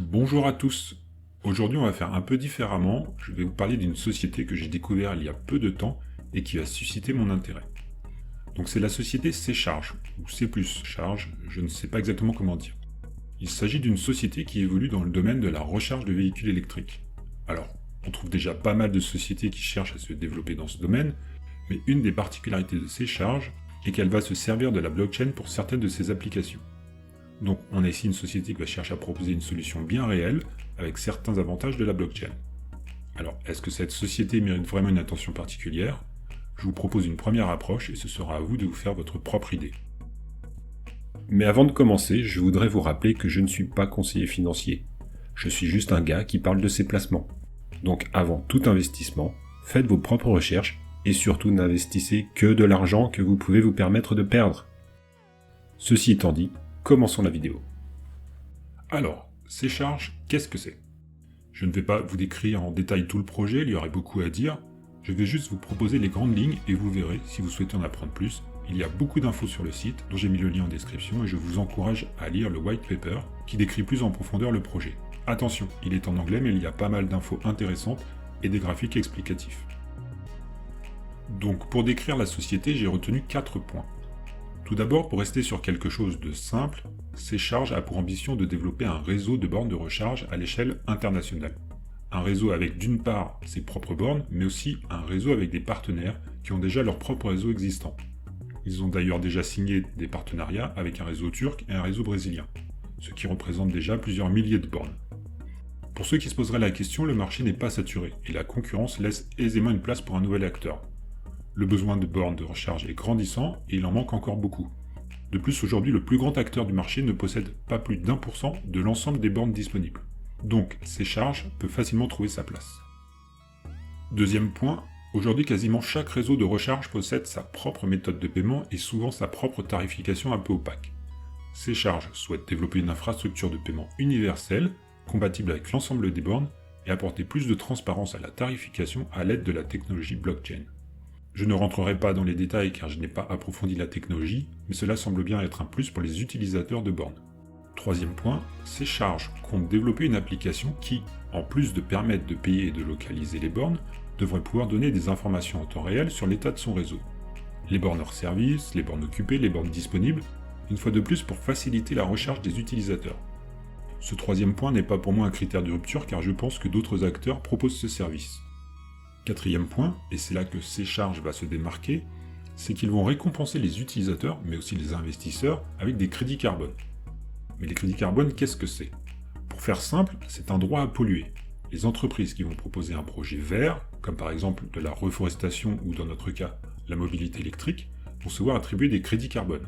Bonjour à tous. Aujourd'hui, on va faire un peu différemment. Je vais vous parler d'une société que j'ai découvert il y a peu de temps et qui va susciter mon intérêt. Donc c'est la société C-Charge, ou C++ Charge, je ne sais pas exactement comment dire. Il s'agit d'une société qui évolue dans le domaine de la recharge de véhicules électriques. Alors, on trouve déjà pas mal de sociétés qui cherchent à se développer dans ce domaine, mais une des particularités de C-Charge est qu'elle va se servir de la blockchain pour certaines de ses applications. Donc on a ici une société qui va chercher à proposer une solution bien réelle, avec certains avantages de la blockchain. Alors, est-ce que cette société mérite vraiment une attention particulière? Je vous propose une première approche et ce sera à vous de vous faire votre propre idée. Mais avant de commencer, je voudrais vous rappeler que je ne suis pas conseiller financier. Je suis juste un gars qui parle de ses placements. Donc avant tout investissement, faites vos propres recherches et surtout n'investissez que de l'argent que vous pouvez vous permettre de perdre. Ceci étant dit, commençons la vidéo. Alors, C-Charge, qu'est-ce que c'est? Je ne vais pas vous décrire en détail tout le projet, il y aurait beaucoup à dire. Je vais juste vous proposer les grandes lignes et vous verrez, si vous souhaitez en apprendre plus, il y a beaucoup d'infos sur le site, dont j'ai mis le lien en description et je vous encourage à lire le white paper qui décrit plus en profondeur le projet. Attention, il est en anglais mais il y a pas mal d'infos intéressantes et des graphiques explicatifs. Donc pour décrire la société, j'ai retenu 4 points. Tout d'abord, pour rester sur quelque chose de simple, C-Charge a pour ambition de développer un réseau de bornes de recharge à l'échelle internationale. Un réseau avec d'une part ses propres bornes, mais aussi un réseau avec des partenaires qui ont déjà leur propre réseau existant. Ils ont d'ailleurs déjà signé des partenariats avec un réseau turc et un réseau brésilien, ce qui représente déjà plusieurs milliers de bornes. Pour ceux qui se poseraient la question, le marché n'est pas saturé et la concurrence laisse aisément une place pour un nouvel acteur. Le besoin de bornes de recharge est grandissant et il en manque encore beaucoup. De plus, aujourd'hui, le plus grand acteur du marché ne possède pas plus d'1% de l'ensemble des bornes disponibles. Donc, C-Charge peut facilement trouver sa place. Deuxième point, aujourd'hui quasiment chaque réseau de recharge possède sa propre méthode de paiement et souvent sa propre tarification un peu opaque. C-Charge souhaite développer une infrastructure de paiement universelle, compatible avec l'ensemble des bornes, et apporter plus de transparence à la tarification à l'aide de la technologie blockchain. Je ne rentrerai pas dans les détails car je n'ai pas approfondi la technologie, mais cela semble bien être un plus pour les utilisateurs de bornes. Troisième point, C-Charge compte développer une application qui, en plus de permettre de payer et de localiser les bornes, devrait pouvoir donner des informations en temps réel sur l'état de son réseau. Les bornes hors service, les bornes occupées, les bornes disponibles, une fois de plus pour faciliter la recharge des utilisateurs. Ce troisième point n'est pas pour moi un critère de rupture car je pense que d'autres acteurs proposent ce service. Quatrième point, et c'est là que C-Charge va se démarquer, c'est qu'ils vont récompenser les utilisateurs, mais aussi les investisseurs, avec des crédits carbone. Mais les crédits carbone, qu'est-ce que c'est? Pour faire simple, c'est un droit à polluer. Les entreprises qui vont proposer un projet vert, comme par exemple de la reforestation ou dans notre cas, la mobilité électrique, vont se voir attribuer des crédits carbone.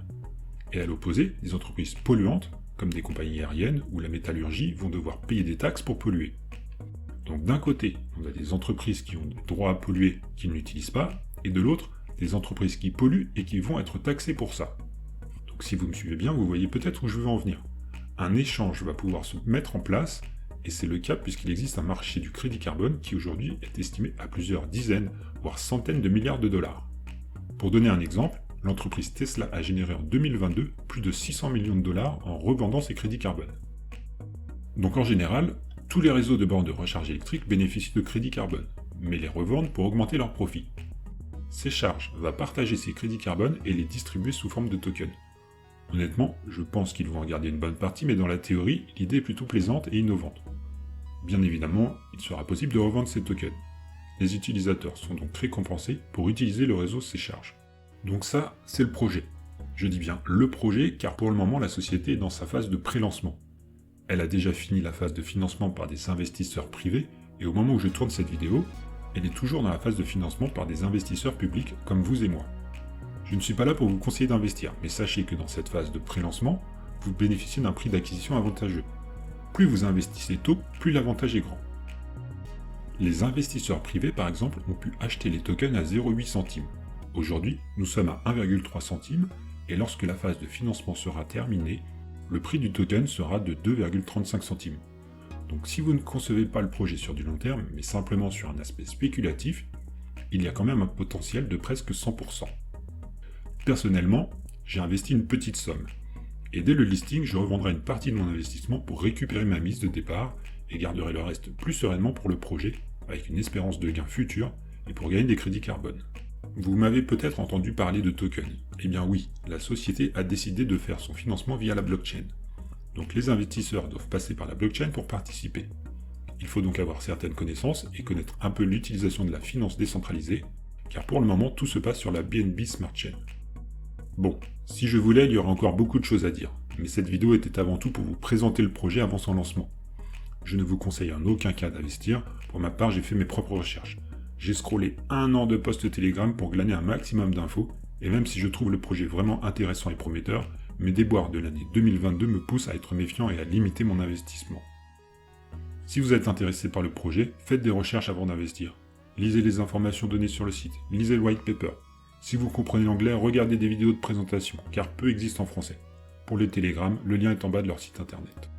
Et à l'opposé, les entreprises polluantes, comme des compagnies aériennes ou la métallurgie, vont devoir payer des taxes pour polluer. Donc d'un côté, on a des entreprises qui ont le droit à polluer qui ne l'utilisent pas, et de l'autre, des entreprises qui polluent et qui vont être taxées pour ça. Donc si vous me suivez bien, vous voyez peut-être où je veux en venir. Un échange va pouvoir se mettre en place, et c'est le cas puisqu'il existe un marché du crédit carbone qui aujourd'hui est estimé à plusieurs dizaines, voire centaines de milliards de dollars. Pour donner un exemple, l'entreprise Tesla a généré en 2022 plus de 600 millions de dollars en revendant ses crédits carbone. Donc en général, tous les réseaux de bornes de recharge électrique bénéficient de crédits carbone, mais les revendent pour augmenter leurs profits. C-Charge va partager ces crédits carbone et les distribuer sous forme de tokens. Honnêtement, je pense qu'ils vont en garder une bonne partie, mais dans la théorie, l'idée est plutôt plaisante et innovante. Bien évidemment, il sera possible de revendre ces tokens. Les utilisateurs sont donc récompensés pour utiliser le réseau C-Charge. Donc ça, c'est le projet. Je dis bien le projet, car pour le moment, la société est dans sa phase de pré-lancement. Elle a déjà fini la phase de financement par des investisseurs privés, et au moment où je tourne cette vidéo, elle est toujours dans la phase de financement par des investisseurs publics comme vous et moi. Je ne suis pas là pour vous conseiller d'investir, mais sachez que dans cette phase de pré-lancement, vous bénéficiez d'un prix d'acquisition avantageux. Plus vous investissez tôt, plus l'avantage est grand. Les investisseurs privés, par exemple, ont pu acheter les tokens à 0,8 centimes. Aujourd'hui, nous sommes à 1,3 centimes, et lorsque la phase de financement sera terminée, le prix du token sera de 2,35 centimes. Donc si vous ne concevez pas le projet sur du long terme, mais simplement sur un aspect spéculatif, il y a quand même un potentiel de presque 100%. Personnellement, j'ai investi une petite somme. Et dès le listing, je revendrai une partie de mon investissement pour récupérer ma mise de départ et garderai le reste plus sereinement pour le projet, avec une espérance de gain futur et pour gagner des crédits carbone. Vous m'avez peut-être entendu parler de token. Eh bien oui, la société a décidé de faire son financement via la blockchain. Donc les investisseurs doivent passer par la blockchain pour participer. Il faut donc avoir certaines connaissances et connaître un peu l'utilisation de la finance décentralisée, car pour le moment tout se passe sur la BNB Smart Chain. Bon, si je voulais, il y aurait encore beaucoup de choses à dire, mais cette vidéo était avant tout pour vous présenter le projet avant son lancement. Je ne vous conseille en aucun cas d'investir, pour ma part j'ai fait mes propres recherches. J'ai scrollé 1 an de posts Telegram pour glaner un maximum d'infos, et même si je trouve le projet vraiment intéressant et prometteur, mes déboires de l'année 2022 me poussent à être méfiant et à limiter mon investissement. Si vous êtes intéressé par le projet, faites des recherches avant d'investir. Lisez les informations données sur le site, lisez le white paper. Si vous comprenez l'anglais, regardez des vidéos de présentation, car peu existent en français. Pour les Telegram, le lien est en bas de leur site internet.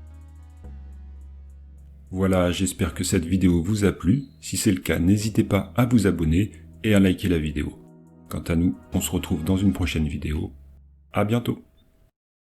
Voilà, j'espère que cette vidéo vous a plu. Si c'est le cas, n'hésitez pas à vous abonner et à liker la vidéo. Quant à nous, on se retrouve dans une prochaine vidéo. À bientôt!